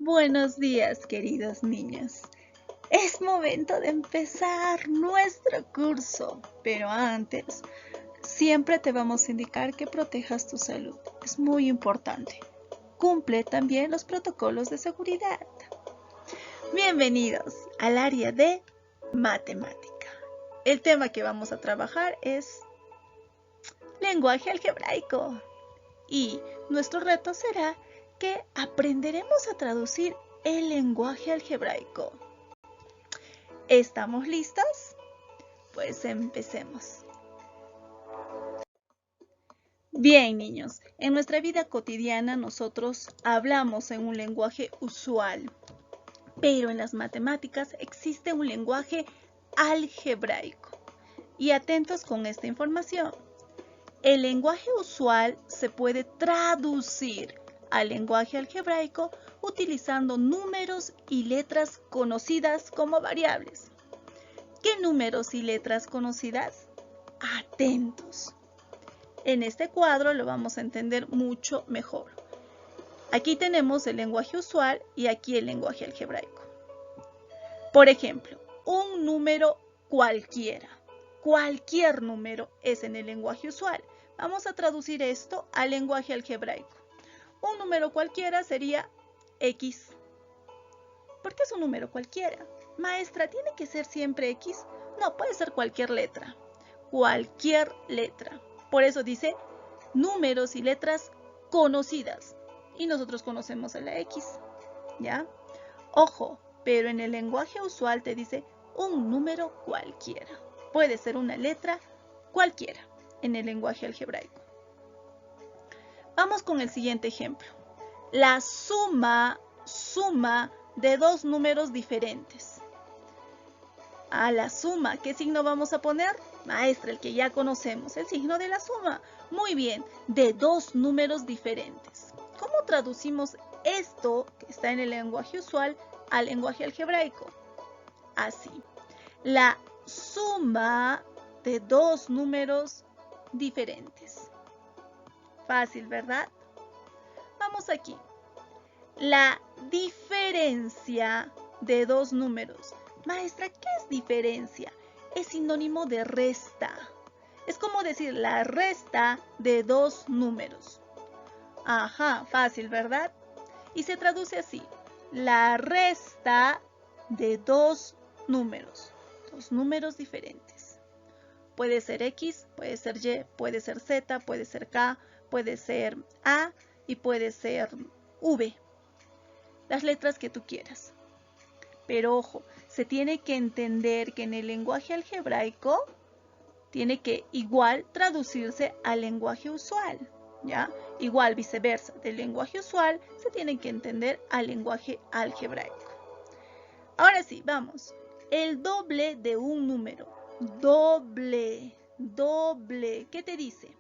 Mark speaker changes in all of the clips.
Speaker 1: Buenos días, queridos niños. Es momento de empezar nuestro curso, pero antes, siempre te vamos a indicar que protejas tu salud. Es muy importante. Cumple también los protocolos de seguridad. Bienvenidos al área de matemática. El tema que vamos a trabajar es lenguaje algebraico. Y nuestro reto será que aprenderemos a traducir el lenguaje algebraico. ¿Estamos listos? Pues empecemos. Bien, niños, en nuestra vida cotidiana nosotros hablamos en un lenguaje usual, pero en las matemáticas existe un lenguaje algebraico. Y atentos con esta información. El lenguaje usual se puede traducir al lenguaje algebraico utilizando números y letras conocidas como variables. ¿Qué números y letras conocidas? Atentos. En este cuadro lo vamos a entender mucho mejor. Aquí tenemos el lenguaje usual y aquí el lenguaje algebraico. Por ejemplo, un número cualquiera. Cualquier número es en el lenguaje usual. Vamos a traducir esto al lenguaje algebraico. Un número cualquiera sería X. ¿Por qué es un número cualquiera? Maestra, ¿tiene que ser siempre X? No, puede ser cualquier letra. Cualquier letra. Por eso dice números y letras conocidas. Y nosotros conocemos a la X. ¿Ya? Ojo, pero en el lenguaje usual te dice un número cualquiera. Puede ser una letra cualquiera en el lenguaje algebraico. Vamos con el siguiente ejemplo. La suma de dos números diferentes. A la suma, ¿qué signo vamos a poner? Maestra, el que ya conocemos, el signo de la suma. Muy bien, de dos números diferentes. ¿Cómo traducimos esto que está en el lenguaje usual al lenguaje algebraico? Así. La suma de dos números diferentes. Fácil, ¿verdad? Vamos aquí. La diferencia de dos números. Maestra, ¿qué es diferencia? Es sinónimo de resta. Es como decir la resta de dos números. Ajá, fácil, ¿verdad? Y se traduce así. La resta de dos números. Dos números diferentes. Puede ser X, puede ser Y, puede ser Z, puede ser K, puede ser A y puede ser V. Las letras que tú quieras. Pero ojo, se tiene que entender que en el lenguaje algebraico tiene que igual traducirse al lenguaje usual, ¿ya? Igual viceversa, del lenguaje usual se tiene que entender al lenguaje algebraico. Ahora sí, vamos. El doble de un número. Doble. ¿Qué te dice?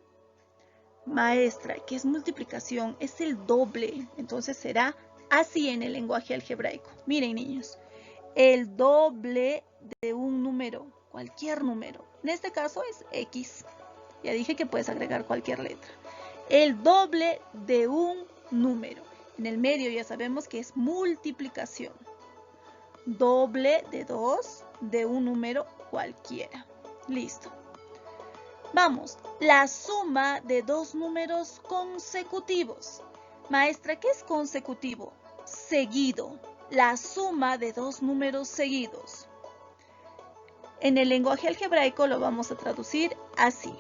Speaker 1: Maestra, ¿qué es multiplicación? Es el doble. Entonces será así en el lenguaje algebraico. Miren, niños. El doble de un número. Cualquier número. En este caso es X. Ya dije que puedes agregar cualquier letra. El doble de un número. En el medio ya sabemos que es multiplicación. Doble de 2 de un número cualquiera. Listo. Vamos, la suma de dos números consecutivos. Maestra, ¿qué es consecutivo? Seguido. La suma de dos números seguidos. En el lenguaje algebraico lo vamos a traducir así.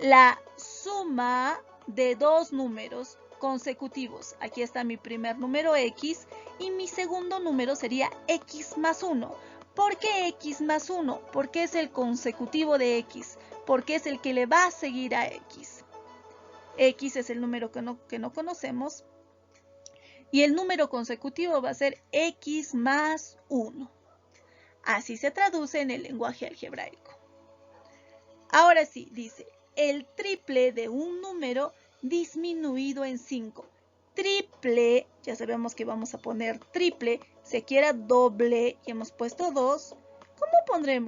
Speaker 1: La suma de dos números consecutivos. Aquí está mi primer número X y mi segundo número sería X más 1. ¿Por qué X más 1? Porque es el consecutivo de X. Porque es el que le va a seguir a X. X es el número que no conocemos. Y el número consecutivo va a ser X más 1. Así se traduce en el lenguaje algebraico. Ahora sí, dice, el triple de un número disminuido en 5. Triple, ya sabemos que vamos a poner triple. Si aquí era doble y hemos puesto 2,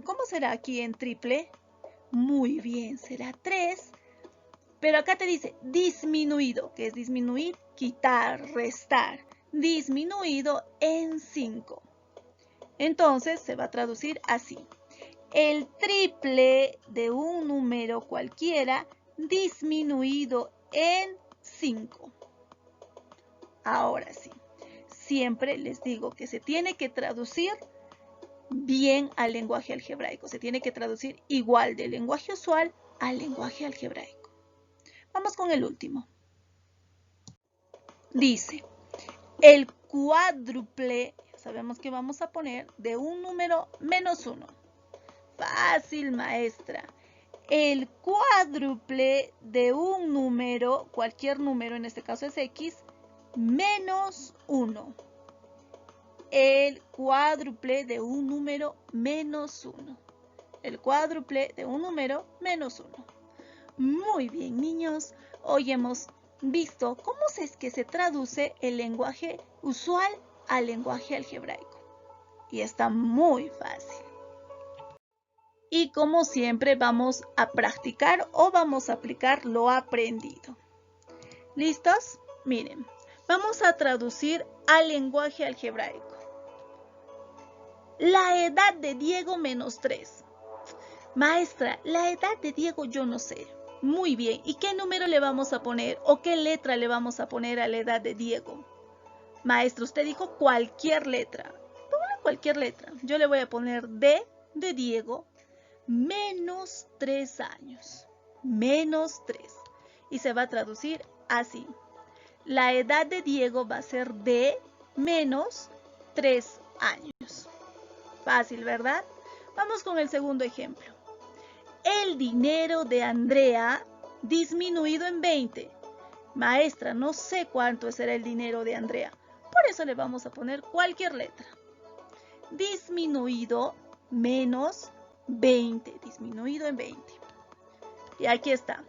Speaker 1: ¿cómo será aquí en triple? Muy bien, será 3. Pero acá te dice disminuido, que es disminuir, quitar, restar. disminuido en 5. Entonces se va a traducir así. El triple de un número cualquiera disminuido en 5. Ahora sí, siempre les digo que se tiene que traducir bien al lenguaje algebraico. Se tiene que traducir igual del lenguaje usual al lenguaje algebraico. Vamos con el último. Dice, el cuádruple, sabemos que vamos a poner de un número menos 1. Fácil, maestra. El cuádruple de un número, cualquier número, en este caso es X, menos 1. El cuádruple de un número menos 1. El cuádruple de un número menos 1. Muy bien, niños. Hoy hemos visto cómo es que se traduce el lenguaje usual al lenguaje algebraico. Y está muy fácil. Y como siempre vamos a practicar o vamos a aplicar lo aprendido. ¿Listos? Miren, vamos a traducir al lenguaje algebraico. La edad de Diego menos 3. Maestra, la edad de Diego yo no sé. Muy bien, ¿y qué número le vamos a poner o qué letra le vamos a poner a la edad de Diego? Maestra, usted dijo cualquier letra. Póngale cualquier letra. Yo le voy a poner D de Diego menos 3 años. Menos 3. Y se va a traducir así. La edad de Diego va a ser de menos 3 años. Fácil, ¿verdad? Vamos con el segundo ejemplo. El dinero de Andrea disminuido en 20. Maestra, no sé cuánto será el dinero de Andrea. Por eso le vamos a poner cualquier letra. Disminuido menos 20. Disminuido en 20. Y aquí está.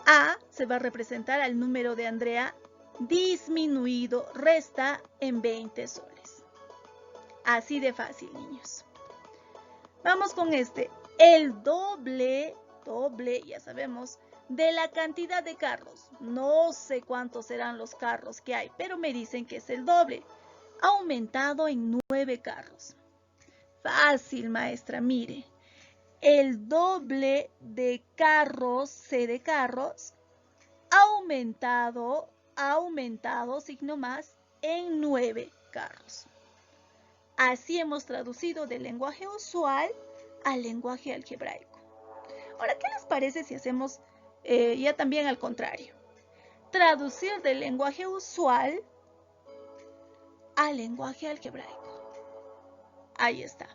Speaker 1: A se va a representar al número de Andrea disminuido, resta en 20 soles. Así de fácil, niños. Vamos con este. El doble, ya sabemos, de la cantidad de carros. No sé cuántos serán los carros que hay, pero me dicen que es el doble. Aumentado en 9 carros. Fácil, maestra, mire. El doble de carros, C de carros, aumentado, signo más, en 9 carros. Así hemos traducido del lenguaje usual al lenguaje algebraico. Ahora, ¿qué les parece si hacemos ya también al contrario? Traducir del lenguaje usual al lenguaje algebraico. Ahí está.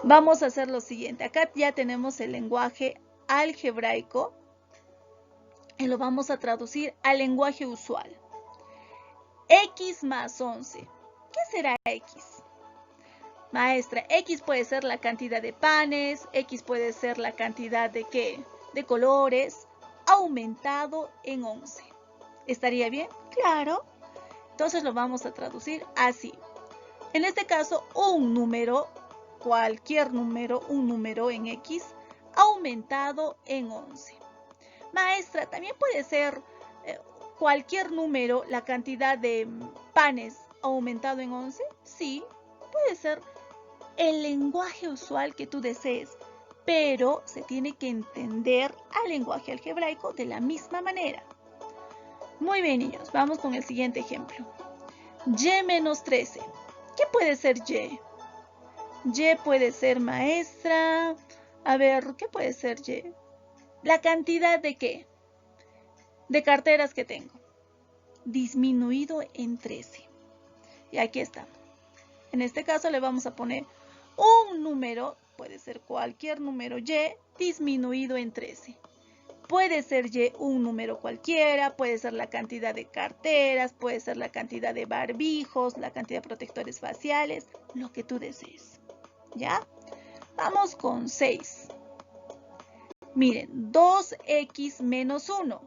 Speaker 1: Vamos a hacer lo siguiente. Acá ya tenemos el lenguaje algebraico y lo vamos a traducir al lenguaje usual. X más 11. ¿Qué será X? Maestra, X puede ser la cantidad de panes, X puede ser la cantidad de ¿qué? De colores, aumentado en 11. ¿Estaría bien? Claro. Entonces lo vamos a traducir así. En este caso, un número, cualquier número, un número en X, aumentado en 11. Maestra, también puede ser cualquier número, la cantidad de panes aumentado en 11. Sí, puede ser el lenguaje usual que tú desees, pero se tiene que entender al lenguaje algebraico de la misma manera. Muy bien, niños, vamos con el siguiente ejemplo. Y menos 13. ¿Qué puede ser Y? Y puede ser, maestra. A ver, ¿qué puede ser Y? La cantidad de ¿qué? De carteras que tengo. Disminuido en 13. Y aquí está. En este caso le vamos a poner un número, puede ser cualquier número Y, disminuido en 13. Puede ser Y un número cualquiera, puede ser la cantidad de carteras, puede ser la cantidad de barbijos, la cantidad de protectores faciales, lo que tú desees. ¿Ya? Vamos con 6. Miren, 2x menos 1.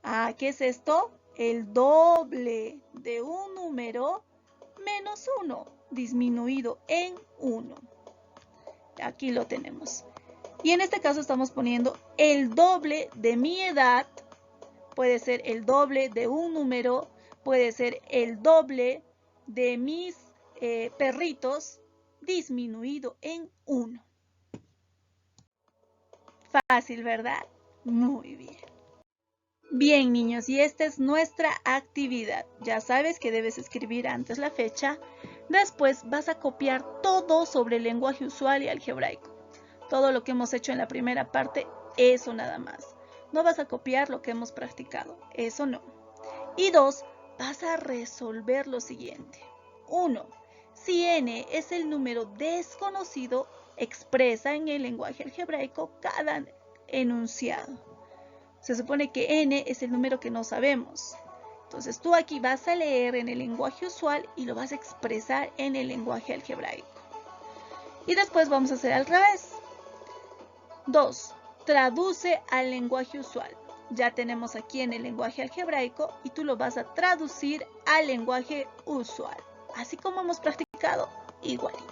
Speaker 1: Ah, ¿qué es esto? El doble de un número menos 1, disminuido en 1. Aquí lo tenemos. Y en este caso estamos poniendo el doble de mi edad puede ser el doble de un número, puede ser el doble de mis perritos disminuido en 1. Fácil, ¿verdad? Muy bien. Bien, niños, y esta es nuestra actividad. Ya sabes que debes escribir antes la fecha. Después vas a copiar todo sobre el lenguaje usual y algebraico. Todo lo que hemos hecho en la primera parte, eso nada más. No vas a copiar lo que hemos practicado, eso no. Y 2, vas a resolver lo siguiente. 1. Si n es el número desconocido, expresa en el lenguaje algebraico cada enunciado. Se supone que n es el número que no sabemos. Entonces tú aquí vas a leer en el lenguaje usual y lo vas a expresar en el lenguaje algebraico. Y después vamos a hacer al revés. 2. Traduce al lenguaje usual. Ya tenemos aquí en el lenguaje algebraico y tú lo vas a traducir al lenguaje usual. Así como hemos practicado, igualito.